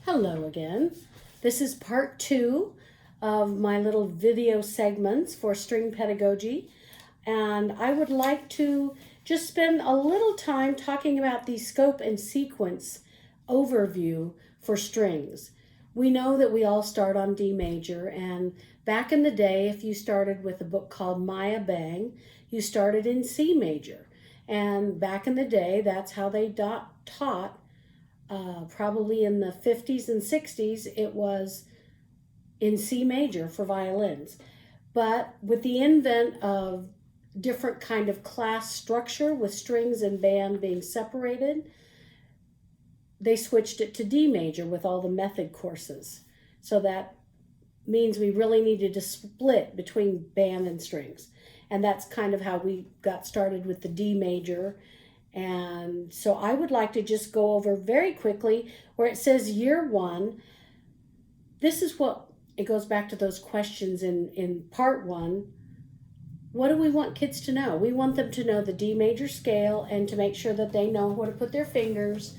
Hello again. This is part 2 of my little video segments for string pedagogy, and I would like to just spend a little time talking about the scope and sequence overview for strings. We know that we all start on D major, and back in the day, if you started with a book called Maya Bang, you started in C major. And back in the day, that's how they taught. Probably in the 50s and 60s, it was in C major for violins. But with the advent of different kind of class structure with strings and band being separated, they switched it to D major with all the method courses. So that means we really needed to split between band and strings. And that's kind of how we got started with the D major. And so I would like to just go over very quickly where it says year 1. This is what, it goes back to those questions in part 1. What do we want kids to know? We want them to know the D major scale and to make sure that they know where to put their fingers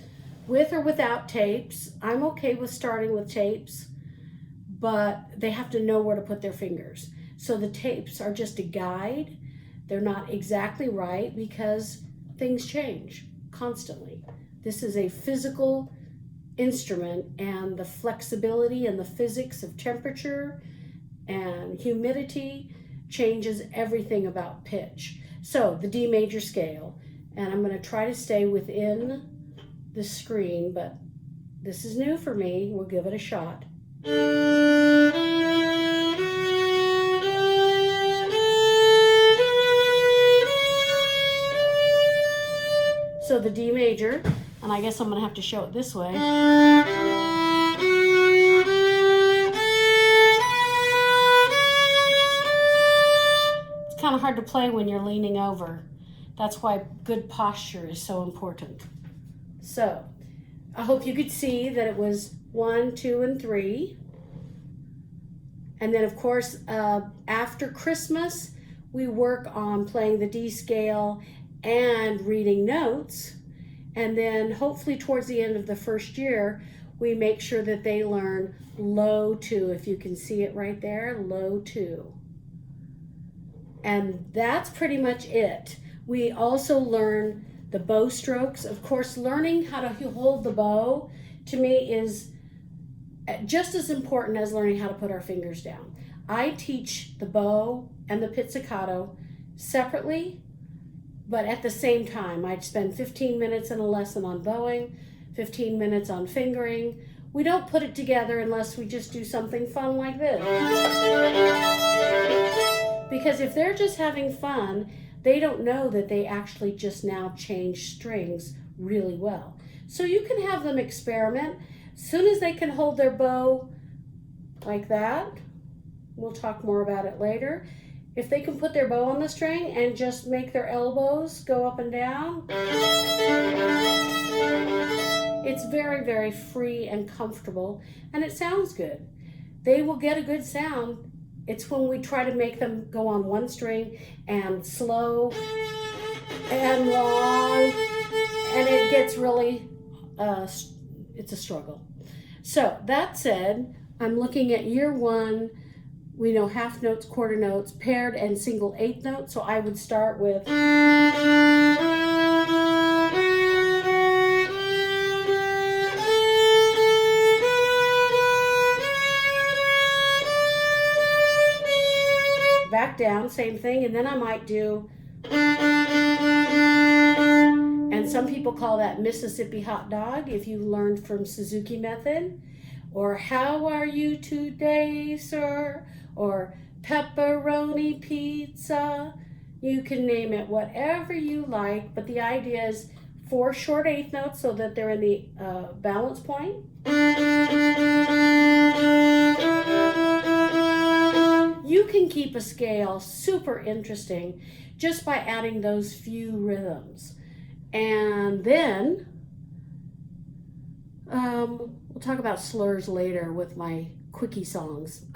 with or without tapes. I'm okay with starting with tapes, but they have to know where to put their fingers. So the tapes are just a guide. They're not exactly right because things change constantly. This is a physical instrument, and the flexibility and the physics of temperature and humidity changes everything about pitch. So the D major scale, and I'm going to try to stay within the screen, but this is new for me. We'll give it a shot. So the D major, and I guess I'm going to have to show it this way. It's kind of hard to play when you're leaning over. That's why good posture is so important. So I hope you could see that it was 1, 2, and 3. And then of course, after Christmas, we work on playing the D scale and reading notes. And then hopefully towards the end of the first year, we make sure that they learn low 2, if you can see it right there, low 2. And that's pretty much it. We also learn the bow strokes. Of course, learning how to hold the bow to me is just as important as learning how to put our fingers down. I teach the bow and the pizzicato separately, but at the same time. I'd spend 15 minutes in a lesson on bowing, 15 minutes on fingering. We don't put it together unless we just do something fun like this. Because if they're just having fun, they don't know that they actually just now change strings really well. So you can have them experiment. As soon as they can hold their bow like that, we'll talk more about it later. If they can put their bow on the string and just make their elbows go up and down, it's very, very free and comfortable, and it sounds good. They will get a good sound. It's when we try to make them go on one string and slow and long, and it gets really, it's a struggle. So that said, I'm looking at year 1. We know half notes, quarter notes, paired and single eighth notes. So I would start with back down, same thing, and then I might do, and some people call that Mississippi hot dog if you learned from Suzuki method, or how are you today, sir? Or pepperoni pizza. You can name it whatever you like, but the idea is 4 short eighth notes so that they're in the balance point. You can keep a scale super interesting just by adding those few rhythms. And then we'll talk about slurs later with my quickie songs.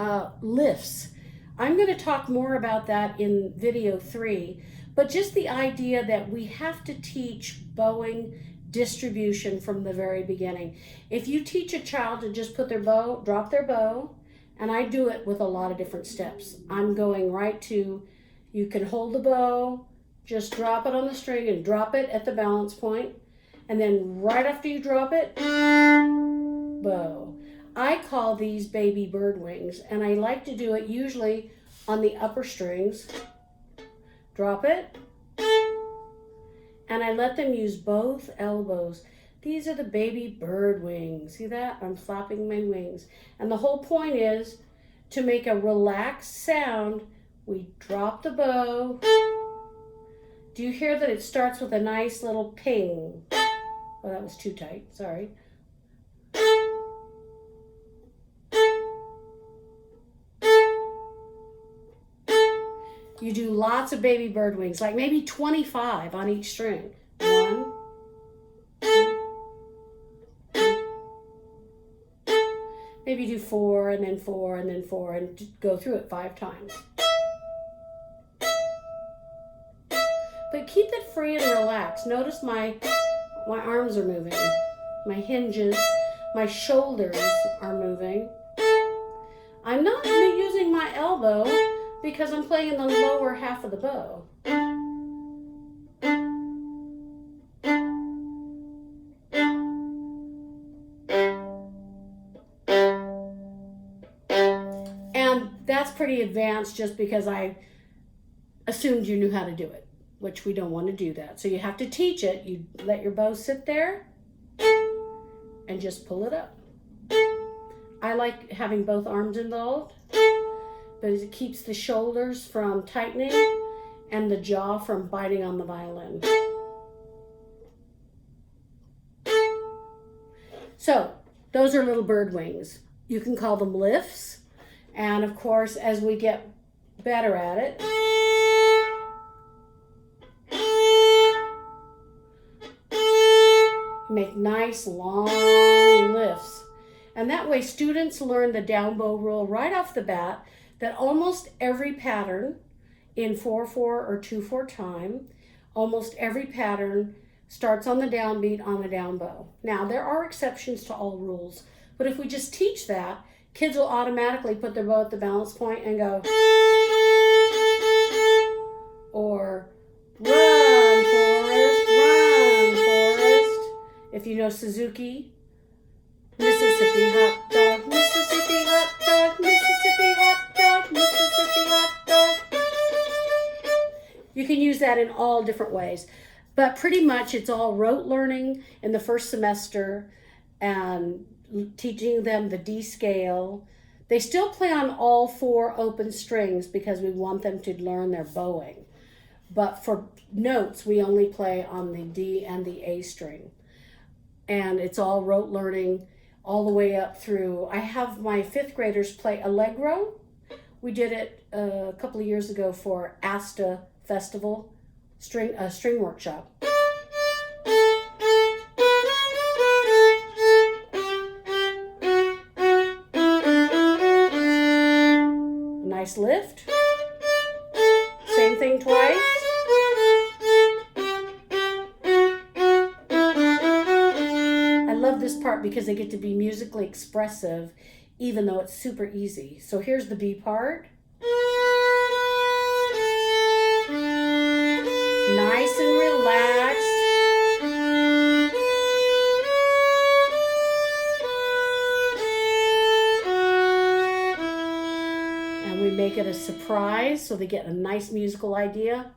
Lifts. I'm going to talk more about that in video 3, but just the idea that we have to teach bowing distribution from the very beginning. If you teach a child to just put their bow, drop their bow, and I do it with a lot of different steps. I'm going right to, you can hold the bow, just drop it on the string and drop it at the balance point, and then right after you drop it, bow. I call these baby bird wings, and I like to do it usually on the upper strings. Drop it, and I let them use both elbows. These are the baby bird wings. See that? I'm flapping my wings. And the whole point is to make a relaxed sound. We drop the bow. Do you hear that it starts with a nice little ping? Oh, that was too tight. Sorry. You do lots of baby bird wings, like maybe 25 on each string. 1, 2, maybe do 4 and then 4 and then 4 and go through it 5 times. But keep it free and relaxed. Notice my arms are moving, my hinges, my shoulders are moving. I'm not using my elbow because I'm playing in the lower half of the bow. And that's pretty advanced just because I assumed you knew how to do it, which we don't want to do that. So you have to teach it. You let your bow sit there and just pull it up. I like having both arms involved, but it keeps the shoulders from tightening and the jaw from biting on the violin. So those are little bird wings. You can call them lifts. And of course, as we get better at it, make nice long lifts. And that way students learn the down bow rule right off the bat, that almost every pattern in 4/4 or 2/4 time, almost every pattern starts on the downbeat on the down bow. Now, there are exceptions to all rules, but if we just teach that, kids will automatically put their bow at the balance point and go, or run, Forrest, run, Forrest. If you know Suzuki, Mississippi hot dog, Mississippi hot dog, Mississippi hot dog, Mississippi hot dog. You can use that in all different ways, but pretty much it's all rote learning in the first semester and teaching them the D scale. They still play on all 4 open strings because we want them to learn their bowing. But for notes, we only play on the D and the A string. And it's all rote learning all the way up through. I have my 5th graders play Allegro. We did it a couple of years ago for ASTA Festival, string workshop. Nice lift. Same thing twice. I love this part because they get to be musically expressive even though it's super easy. So here's the B part. Nice and relaxed. And we make it a surprise so they get a nice musical idea.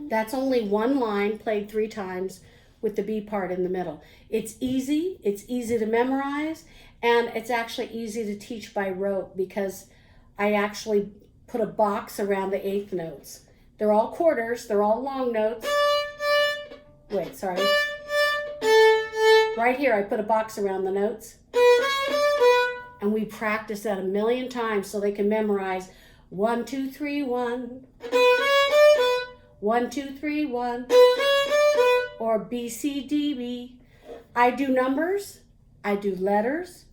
That's only one line played 3 times with the B part in the middle. It's easy to memorize, and it's actually easy to teach by rote because I actually put a box around the 8th notes. They're all quarters, they're all long notes. Wait, sorry. Right here, I put a box around the notes. And we practice that a million times so they can memorize 1, 2, 3, 1. 1, 2, 3, 1. Or B, C, D, B. I do numbers. I do letters.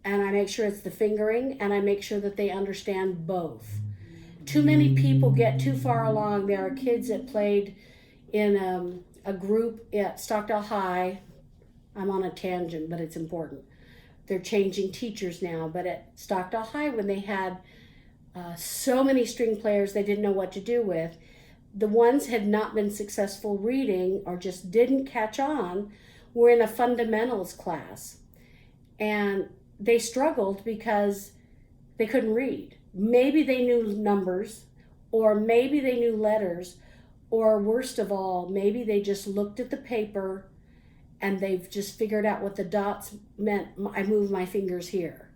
and I make sure it's the fingering, and I make sure that they understand both. Too many people get too far along. There are kids that played in a group at Stockdale High. I'm on a tangent, but it's important. They're changing teachers now, but at Stockdale High, when they had so many string players they didn't know what to do with, the ones had not been successful reading or just didn't catch on were in a fundamentals class. And they struggled because they couldn't read. Maybe they knew numbers, or maybe they knew letters, or worst of all, maybe they just looked at the paper and they've just figured out what the dots meant. I move my fingers here.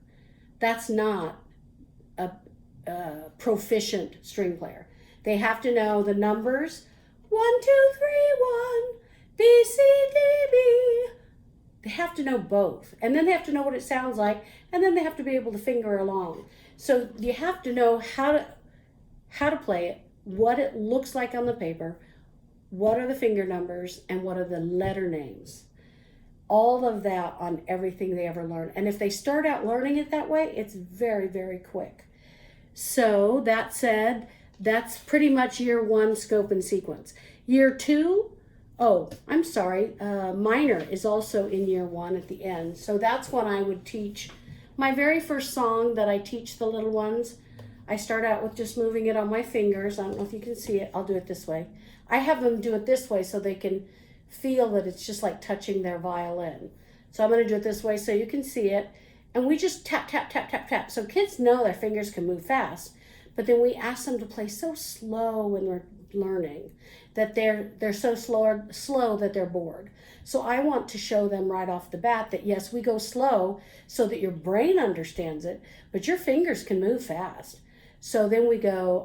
That's not a proficient string player. They have to know the numbers, 1, 2, 3, 1, B, C, D, B. They have to know both. And then they have to know what it sounds like, and then they have to be able to finger along. So you have to know how to play it, what it looks like on the paper, what are the finger numbers, and what are the letter names. All of that on everything they ever learn. And if they start out learning it that way, it's very, very quick. So that said, that's pretty much year 1 scope and sequence. Year 2, minor is also in year 1 at the end. So that's when I would teach my very first song that I teach the little ones. I start out with just moving it on my fingers. I don't know if you can see it. I'll do it this way. I have them do it this way so they can feel that it's just like touching their violin. So I'm going to do it this way so you can see it. And we just tap, tap, tap, tap, tap. So kids know their fingers can move fast. But then we ask them to play so slow when they're learning that they're so slow that they're bored. So I want to show them right off the bat that yes, we go slow so that your brain understands it, but your fingers can move fast. So then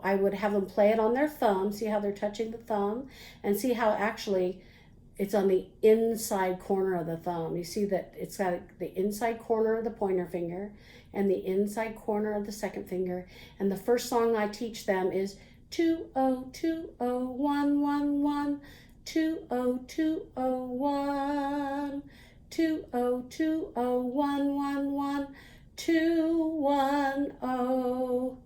I would have them play it on their thumb, see how they're touching the thumb, and see how actually it's on the inside corner of the thumb. You see that it's got the inside corner of the pointer finger and the inside corner of the second finger. And the first song I teach them is 2-0-2-0-1-1-1, 2-0-2-0-1, 2-0-2-0-1-1-1, 2-1-0.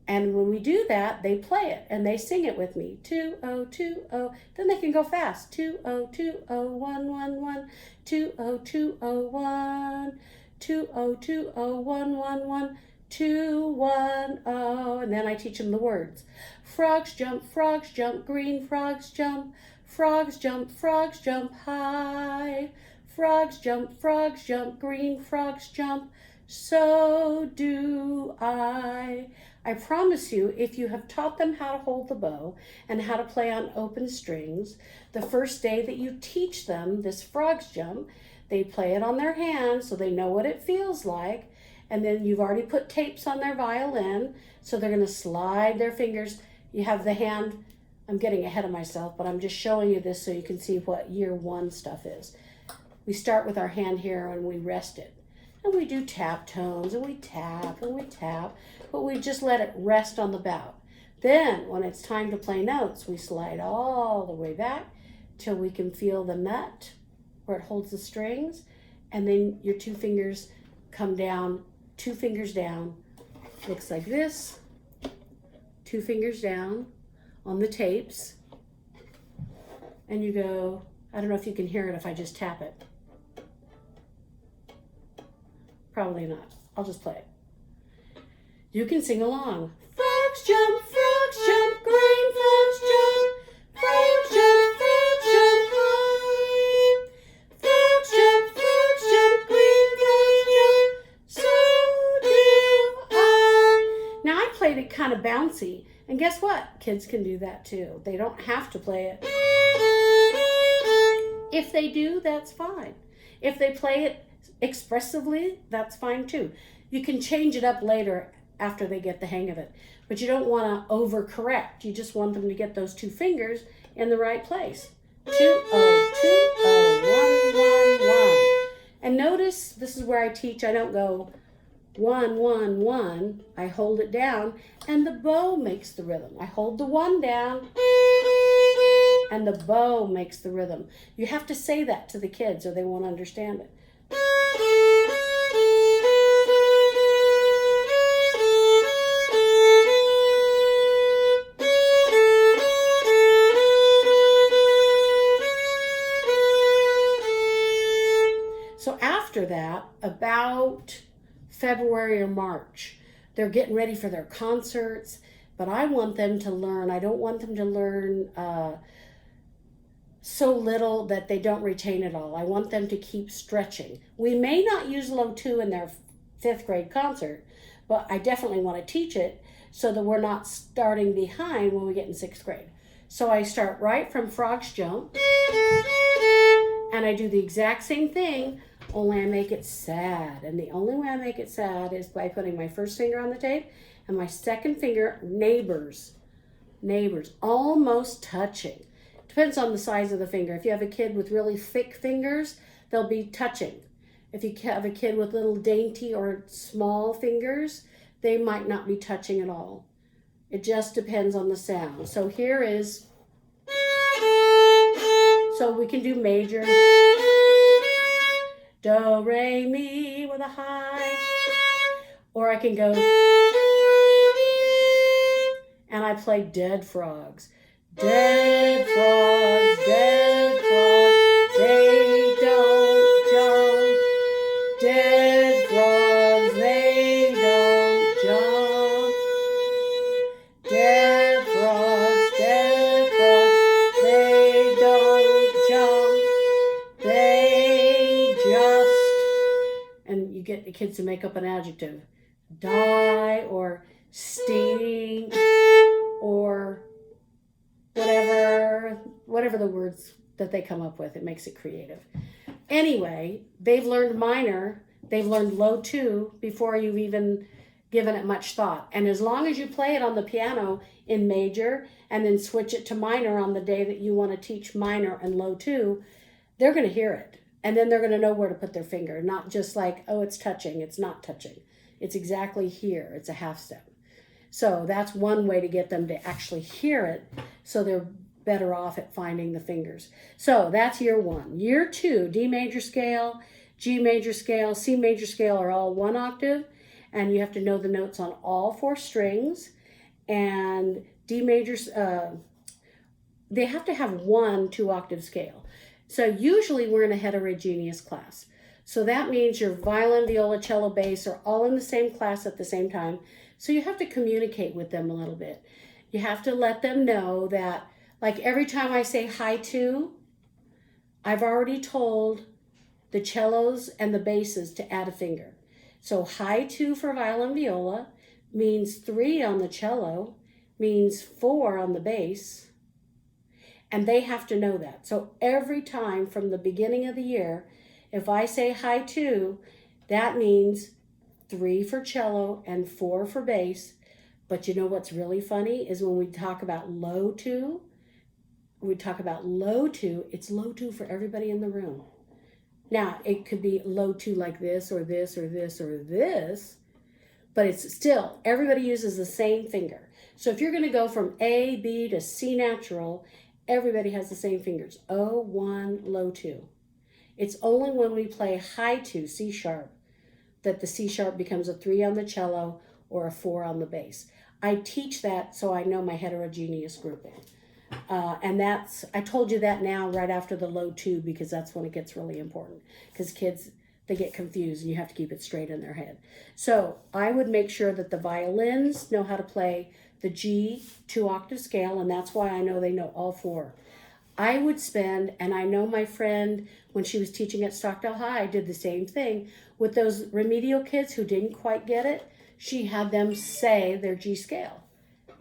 And when we do that, they play it and they sing it with me. 2-0-2-0. Then they can go fast. 2-0-2-0-1-1-1, 2-0-2-0-1, 2-0-2-0-1-1-1, 2-1-0. And then I teach them the words. Frogs jump, green frogs jump high. Frogs jump, green frogs jump, so do I. I promise you, if you have taught them how to hold the bow and how to play on open strings, the first day that you teach them this frogs jump, they play it on their hands so they know what it feels like. And then you've already put tapes on their violin, so they're going to slide their fingers. You have the hand. I'm getting ahead of myself, but I'm just showing you this so you can see what year 1 stuff is. We start with our hand here and we rest it. And we do tap tones and we tap, but we just let it rest on the bow. Then when it's time to play notes, we slide all the way back till we can feel the nut where it holds the strings. And then your 2 fingers come down, 2 fingers down. Looks like this. 2 fingers down on the tapes. And you go, I don't know if you can hear it if I just tap it. Probably not. I'll just play it. You can sing along. Frogs jump, green frogs jump high. Frogs jump, green frogs jump, so do I. Now I played it kind of bouncy, and guess what? Kids can do that too. They don't have to play it. If they do, that's fine. If they play it expressively, that's fine too. You can change it up later after they get the hang of it, but you don't want to overcorrect. You just want them to get those 2 fingers in the right place. 2-0-2-0-1-1-1. And notice this is where I teach. I don't go 1-1-1. I hold it down, and the bow makes the rhythm. I hold the 1 down, and the bow makes the rhythm. You have to say that to the kids or they won't understand it. that, about February or March. They're getting ready for their concerts, but I want them to learn. I don't want them to learn so little that they don't retain it all. I want them to keep stretching. We may not use low 2 in their 5th grade concert, but I definitely want to teach it so that we're not starting behind when we get in 6th grade. So I start right from Frog's Jump, and I do the exact same thing, only I make it sad. And the only way I make it sad is by putting my first finger on the tape and my second finger, neighbors, almost touching. Depends on the size of the finger. If you have a kid with really thick fingers, they'll be touching. If you have a kid with little dainty or small fingers, they might not be touching at all. It just depends on the sound. So here is, so we can do major, do, re, mi with a high, or I can go, and I play dead frogs. Dead frogs, they don't jump. Dead frogs, they don't jump. Dead frogs, they don't jump. They just, and you get the kids to make up an adjective. Die or stink or whatever the words that they come up with. It makes it creative. Anyway, they've learned minor, they've learned low 2 before you've even given it much thought. And as long as you play it on the piano in major and then switch it to minor on the day that you want to teach minor and low 2, they're going to hear it. And then they're going to know where to put their finger, not just like, oh, it's touching. It's not touching. It's exactly here. It's a half step. So that's one way to get them to actually hear it, so they're better off at finding the fingers. So that's year 1. Year 2, D major scale, G major scale, C major scale are all 1 octave, and you have to know the notes on all 4 strings. And D major, they have to have 1 2-octave scale. So usually we're in a heterogeneous class. So that means your violin, viola, cello, bass are all in the same class at the same time. So you have to communicate with them a little bit. You have to let them know that, like every time I say high 2, I've already told the cellos and the basses to add a finger. So high 2 for violin, viola means 3 on the cello, means 4 on the bass, and they have to know that. So every time from the beginning of the year, if I say high 2, that means 3 for cello and 4 for bass. But you know what's really funny is when we talk about low 2, it's low 2 for everybody in the room. Now, it could be low 2 like this or this or this or this, but it's still, everybody uses the same finger. So if you're going to go from A, B to C natural, everybody has the same fingers. O, 1, low 2. It's only when we play high 2, C sharp, that the C sharp becomes a 3 on the cello or a 4 on the bass. I teach that so I know my heterogeneous grouping. And that's, I told you that now right after the low 2, because that's when it gets really important. Because kids, they get confused and you have to keep it straight in their head. So I would make sure that the violins know how to play the G 2-octave scale, and that's why I know they know all 4. I would spend, and I know my friend, when she was teaching at Stockdale High, did the same thing with those remedial kids who didn't quite get it. She had them say their G scale.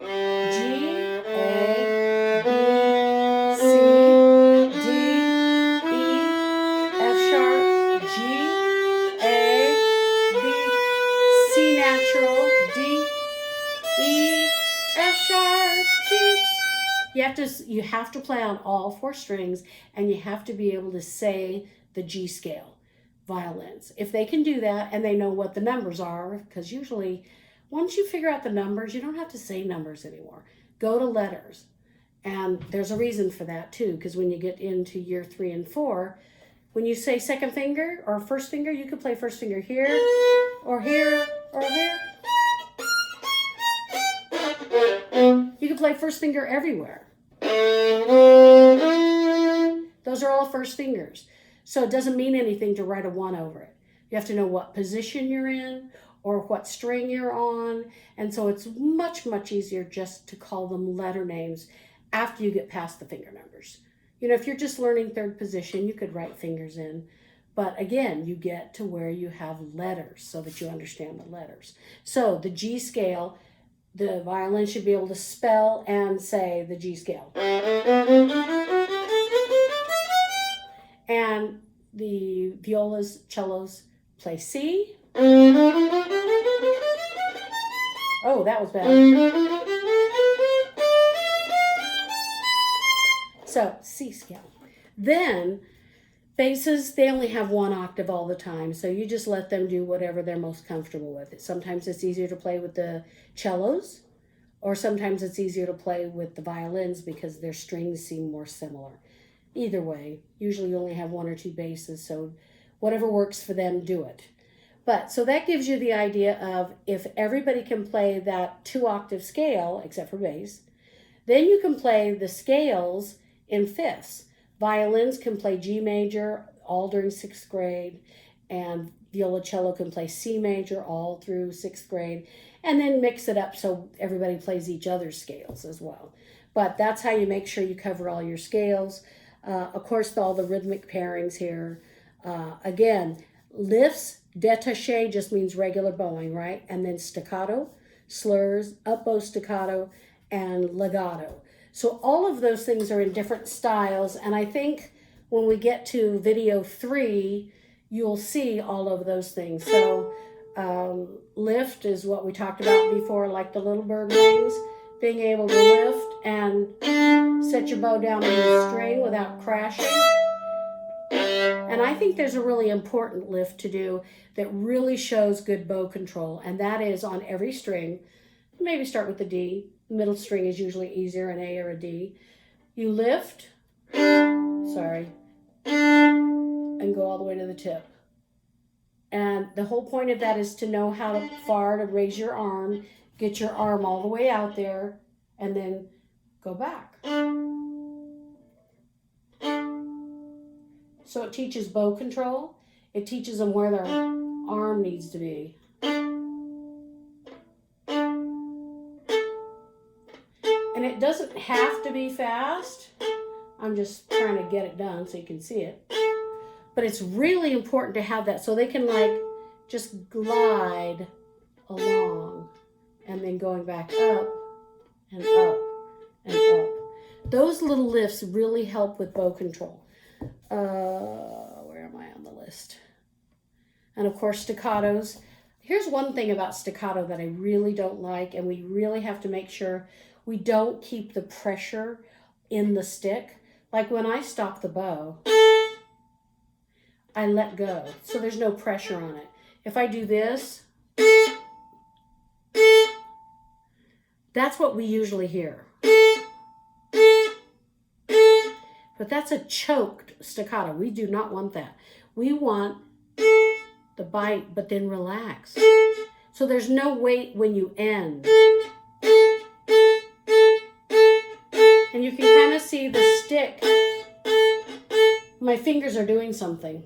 G, A, B, C, D, E, F sharp, G, A, B, C natural, D, E, F sharp, G. You have to play on all 4 strings, and you have to be able to say the G scale violins. If they can do that and they know what the numbers are, because usually once you figure out the numbers, you don't have to say numbers anymore. Go to letters. And there's a reason for that too, because when you get into year 3 and 4, when you say second finger or first finger, you could play first finger here or here or here. You can play first finger everywhere. Those are all first fingers. So it doesn't mean anything to write a 1 over it. You have to know what position you're in or what string you're on. And so it's much, much easier just to call them letter names after you get past the finger numbers. You know, if you're just learning third position, you could write fingers in. But again, you get to where you have letters so that you understand the letters. So the G scale, the violin should be able to spell and say the G scale. And the violas, cellos play C. Oh, that was bad. So C scale. Then basses, they only have one octave all the time, so you just let them do whatever they're most comfortable with. Sometimes it's easier to play with the cellos, or sometimes it's easier to play with the violins because their strings seem more similar. Either way, usually you only have one or two basses, so whatever works for them, do it. But so that gives you the idea of if everybody can play that 2-octave scale, except for bass, then you can play the scales in fifths. Violins can play G major all during 6th grade, and violoncello can play C major all through 6th grade, and then mix it up so everybody plays each other's scales as well. But that's how you make sure you cover all your scales. Of course, all the rhythmic pairings here. Again, lifts, détaché just means regular bowing, right? And then staccato, slurs, up bow staccato, and legato. So all of those things are in different styles, and I think when we get to video 3, you'll see all of those things. So lift is what we talked about before, like the little bird wings, being able to lift and set your bow down on the string without crashing. And I think there's a really important lift to do that really shows good bow control, and that is on every string. Maybe start with the D. Middle string is usually easier, an A or a D. You lift, and go all the way to the tip. And the whole point of that is to know how far to raise your arm, get your arm all the way out there, and then go back. So it teaches bow control. It teaches them where their arm needs to be. And it doesn't have to be fast. I'm just trying to get it done so you can see it. But it's really important to have that so they can like just glide along and then going back up and up and up. Those little lifts really help with bow control. Where am I on the list? And of course, staccatos. Here's one thing about staccato that I really don't like, and we really have to make sure we don't keep the pressure in the stick. Like when I stop the bow, I let go, so there's no pressure on it. If I do this, that's what we usually hear. But that's a choked staccato. We do not want that. We want the bite, but then relax. So there's no weight when you end. And you can kind of see the stick. My fingers are doing something.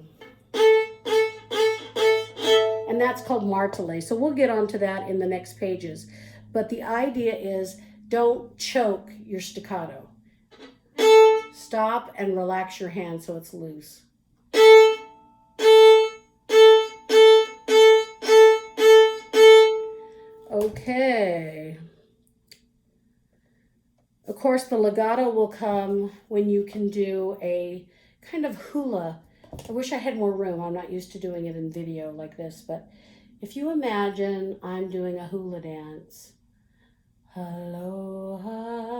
And that's called martelé. So we'll get onto that in the next pages. But the idea is don't choke your staccato. Stop and relax your hand so it's loose. Okay. Of course, the legato will come when you can do a kind of hula. I wish I had more room. I'm not used to doing it in video like this, but if you imagine I'm doing a hula dance. Aloha.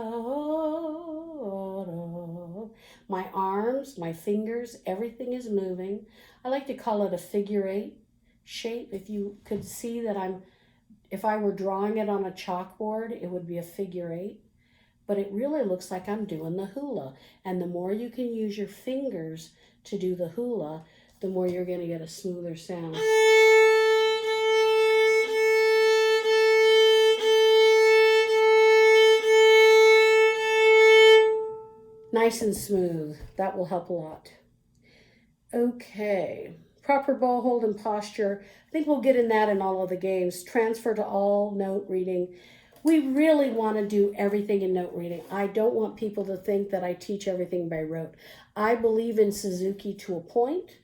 My arms, my fingers, everything is moving. I like to call it a figure 8 shape. If you could see that if I were drawing it on a chalkboard, it would be a figure 8. But it really looks like I'm doing the hula. And the more you can use your fingers to do the hula, the more you're going to get a smoother sound. Nice and smooth. That will help a lot. Okay. proper bow hold and posture. I think we'll get in that in all of the games. Transfer to all note reading. We really want to do everything in note reading. I don't want people to think that I teach everything by rote. I believe in Suzuki to a point.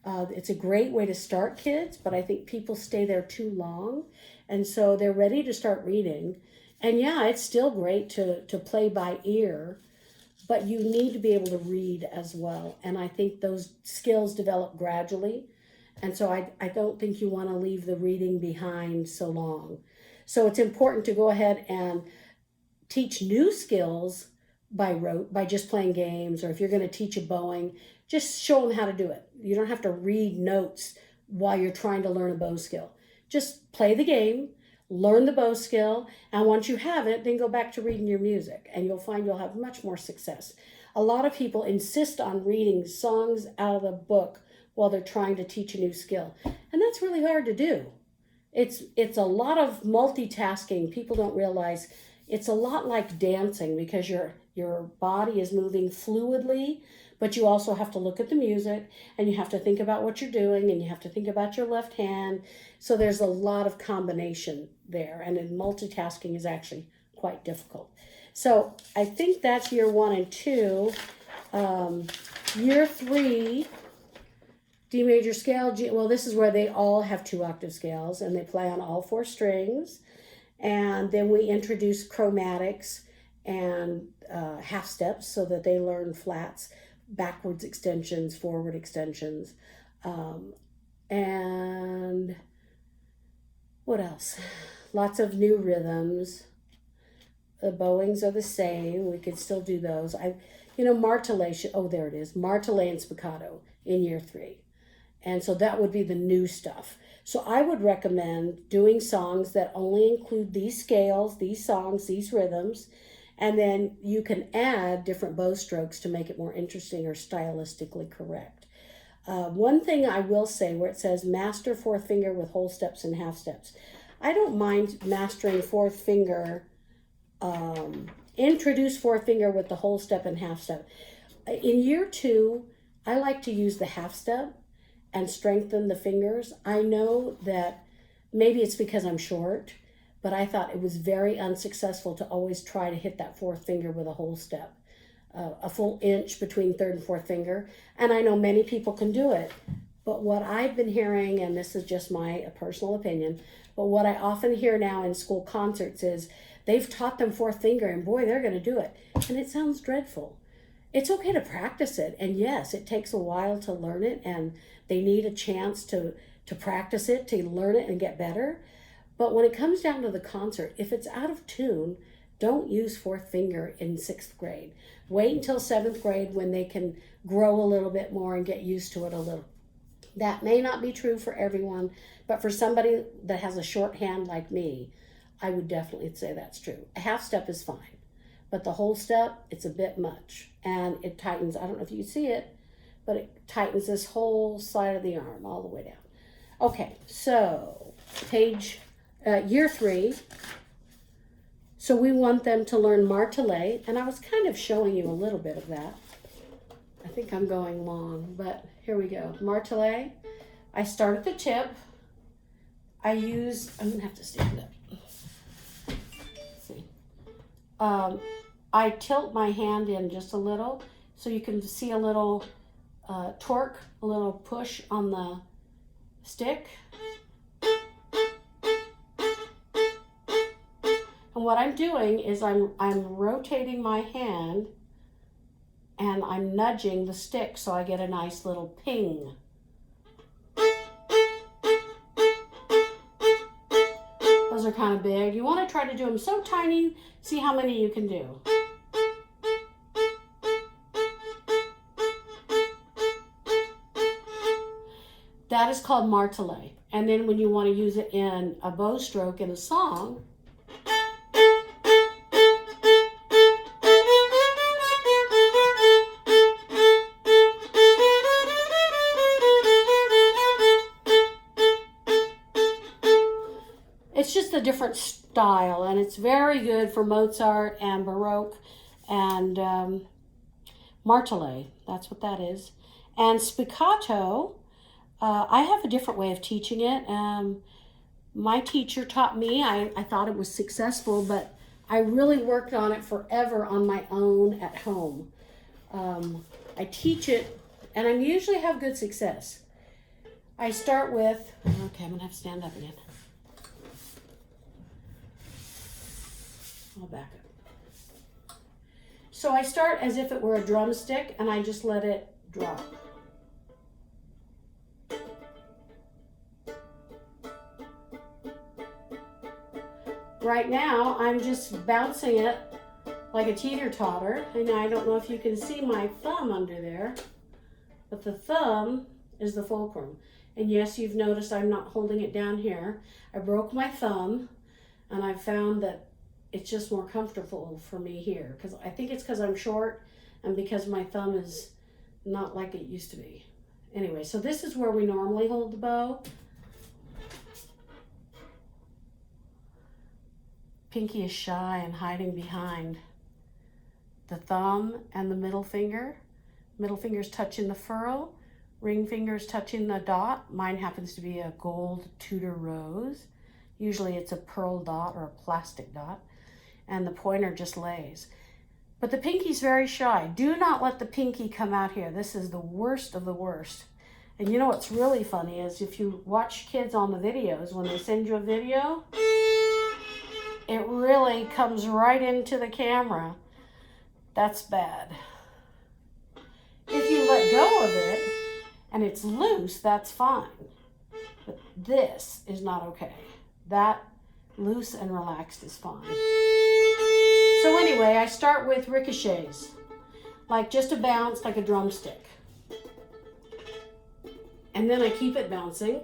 It's a great way to start kids, but I think people stay there too long. And so they're ready to start reading. And yeah, it's still great to play by ear, but you need to be able to read as well. And I think those skills develop gradually. And so I don't think you want to leave the reading behind so long. So it's important to go ahead and teach new skills by rote, by just playing games, or if you're going to teach a bowing, just show them how to do it. You don't have to read notes while you're trying to learn a bow skill. Just play the game, learn the bow skill, and once you have it, then go back to reading your music, and you'll find you'll have much more success. A lot of people insist on reading songs out of the book while they're trying to teach a new skill, and that's really hard to do. It's a lot of multitasking. People don't realize it's a lot like dancing because your body is moving fluidly, but you also have to look at the music and you have to think about what you're doing and you have to think about your left hand. So there's a lot of combination there, and multitasking is actually quite difficult. So I think that's year 1 and 2. Year 3, D major scale, well, this is where they all have 2 octave scales and they play on all 4 strings. And then we introduce chromatics and half steps so that they learn flats, backwards extensions, forward extensions. And what else? Lots of new rhythms. The bowings are the same. We could still do those. Martellation, there it is. Martellate and spiccato in year 3. And so that would be the new stuff. So I would recommend doing songs that only include these scales, these songs, these rhythms, and then you can add different bow strokes to make it more interesting or stylistically correct. One thing I will say where it says master 4th finger with whole steps and half steps. I don't mind mastering 4th finger, introduce 4th finger with the whole step and half step. In year 2, I like to use the half step and strengthen the fingers. I know that maybe it's because I'm short, but I thought it was very unsuccessful to always try to hit that 4th finger with a whole step, a full inch between 3rd and 4th finger. And I know many people can do it, but what I've been hearing, and this is just my personal opinion, but what I often hear now in school concerts is they've taught them 4th finger and boy, they're going to do it. And it sounds dreadful. It's okay to practice it. And yes, it takes a while to learn it and they need a chance to practice it, to learn it and get better. But when it comes down to the concert, if it's out of tune, don't use 4th finger in 6th grade. Wait until 7th grade when they can grow a little bit more and get used to it a little. That may not be true for everyone, but for somebody that has a short hand like me, I would definitely say that's true. A half step is fine, but the whole step, it's a bit much. And it tightens, I don't know if you can see it, but it tightens this whole side of the arm all the way down. Okay, so year 3. So we want them to learn martelé, and I was kind of showing you a little bit of that. I think I'm going long, but here we go. Martelé, I start at the tip. I'm gonna have to stand up. Let's see. I tilt my hand in just a little so you can see a little torque, a little push on the stick. And what I'm doing is I'm rotating my hand and I'm nudging the stick so I get a nice little ping. Those are kind of big. You want to try to do them so tiny, see how many you can do. That is called martelé. And then when you want to use it in a bow stroke in a song, it's just a different style, and it's very good for Mozart and Baroque and martelé. That's what that is. And spiccato, I have a different way of teaching it. My teacher taught me. I thought it was successful, but I really worked on it forever on my own at home. I teach it, and I usually have good success. I start with, okay, I'm gonna have to stand up again. I'll back up. So I start as if it were a drumstick, and I just let it drop. Right now, I'm just bouncing it like a teeter-totter, and I don't know if you can see my thumb under there, but the thumb is the fulcrum. And yes, you've noticed I'm not holding it down here. I broke my thumb, and I found that it's just more comfortable for me here, because I think it's because I'm short and because my thumb is not like it used to be. Anyway, so this is where we normally hold the bow. Pinky is shy and hiding behind the thumb and the middle finger. Middle finger's touching the furrow, ring finger's touching the dot. Mine happens to be a gold Tudor rose. Usually it's a pearl dot or a plastic dot, and the pointer just lays. But the pinky's very shy. Do not let the pinky come out here. This is the worst of the worst. And you know what's really funny is if you watch kids on the videos, when they send you a video, it really comes right into the camera. That's bad. If you let go of it and it's loose, that's fine. But this is not okay. That loose and relaxed is fine. So anyway, I start with ricochets, like just a bounce, like a drumstick. And then I keep it bouncing.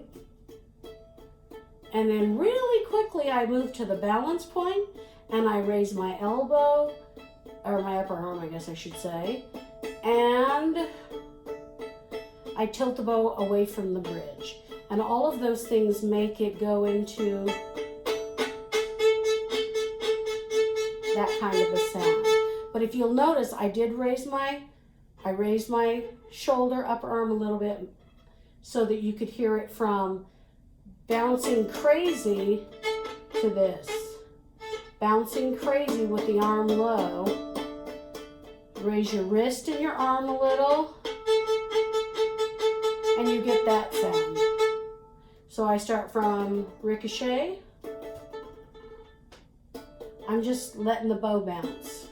And then really quickly I move to the balance point and I raise my elbow, or my upper arm, I guess I should say, and I tilt the bow away from the bridge. And all of those things make it go into that kind of a sound. But if you'll notice, I raised my shoulder, upper arm a little bit so that you could hear it from bouncing crazy to this. Bouncing crazy with the arm low. Raise your wrist and your arm a little, and you get that sound. So I start from ricochet. I'm just letting the bow bounce,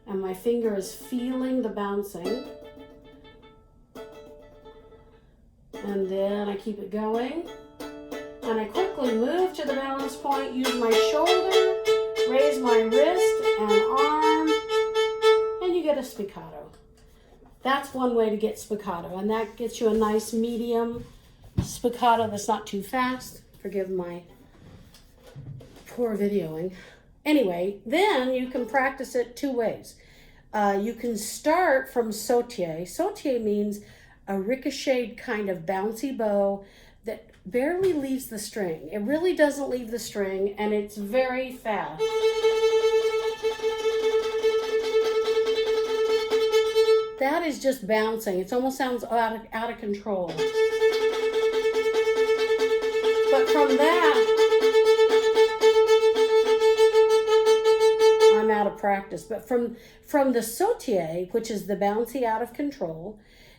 and my finger is feeling the bouncing. And then I keep it going. And I quickly move to the balance point, use my shoulder, raise my wrist and arm, and you get a spiccato. That's one way to get spiccato, and that gets you a nice medium spiccato that's not too fast. Forgive my poor videoing. Anyway, then you can practice it two ways. You can start from sautier. Sautier means a ricocheted kind of bouncy bow that barely leaves the string. It really doesn't leave the string, and it's very fast. That is just bouncing. It almost sounds out of control. But from that, I'm out of practice. But from the sautier, which is the bouncy out of control,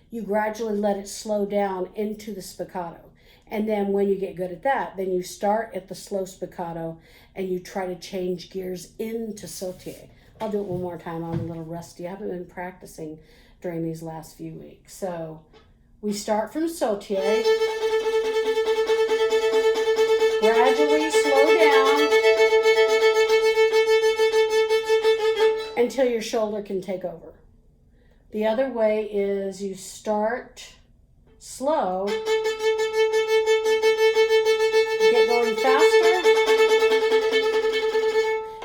you gradually let it slow down into the spiccato. And then when you get good at that, then you start at the slow spiccato and you try to change gears into sautier. I'll do it one more time. I'm a little rusty. I haven't been practicing during these last few weeks. So we start from sautier, gradually slow down until your shoulder can take over. The other way is you start slow, get going faster,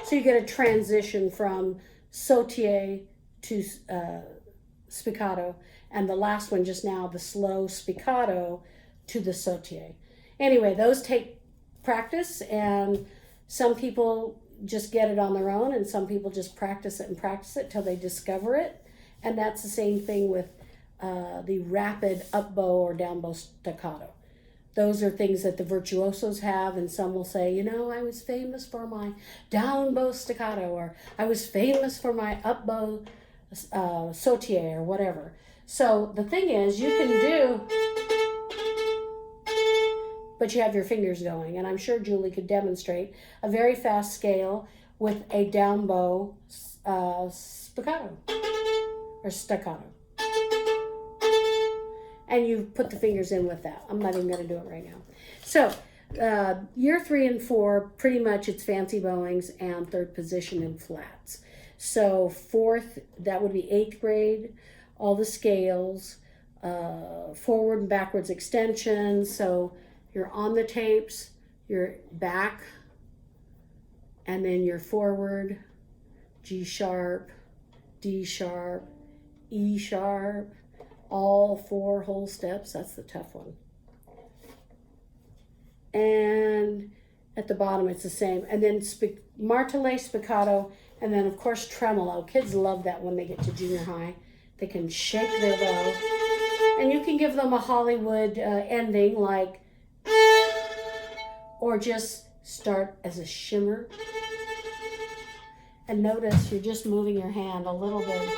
so you get a transition from sautier to spiccato, and the last one just now, the slow spiccato to the sautier. Anyway, those take practice, and some people just get it on their own, and some people just practice it till they discover it. And that's the same thing with the rapid up bow or down bow staccato. Those are things that the virtuosos have, and some will say, you know, I was famous for my down bow staccato, or I was famous for my up bow sautier, or whatever. So the thing is, you can do, but you have your fingers going, and I'm sure Julie could demonstrate a very fast scale with a down bow spiccato or staccato. And you put the fingers in with that. I'm not even going to do it right now. So year 3 and 4, pretty much it's fancy bowings and third position in flats. So 4th, that would be 8th grade, all the scales, forward and backwards extensions. So you're on the tapes, you're back, and then you're forward, G sharp, D sharp, E sharp, all 4 whole steps. That's the tough one. And at the bottom it's the same. And then martelé, spiccato, and then of course tremolo. Kids love that when they get to junior high. They can shake their bow. And you can give them a Hollywood ending, like, or just start as a shimmer. And notice you're just moving your hand a little bit,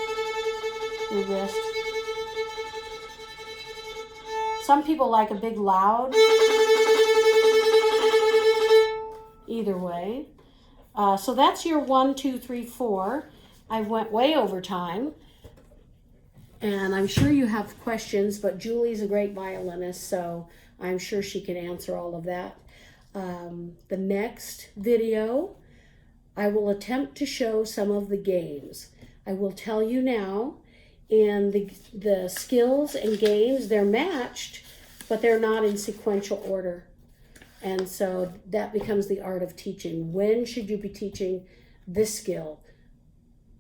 your wrist. Some people like a big loud. Either way. So that's your 1, 2, 3, 4. I went way over time. And I'm sure you have questions, but Julie's a great violinist, so I'm sure she can answer all of that. The next video, I will attempt to show some of the games. I will tell you now, in the skills and games, they're matched, but they're not in sequential order. And so that becomes the art of teaching. When should you be teaching this skill?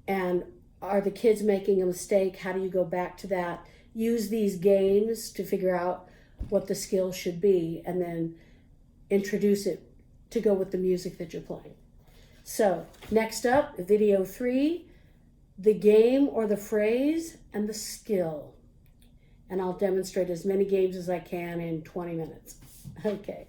And are the kids making a mistake? How do you go back to that? Use these games to figure out what the skill should be, and then introduce it to go with the music that you're playing. So next up, video 3, the game or the phrase and the skill. And I'll demonstrate as many games as I can in 20 minutes. Okay.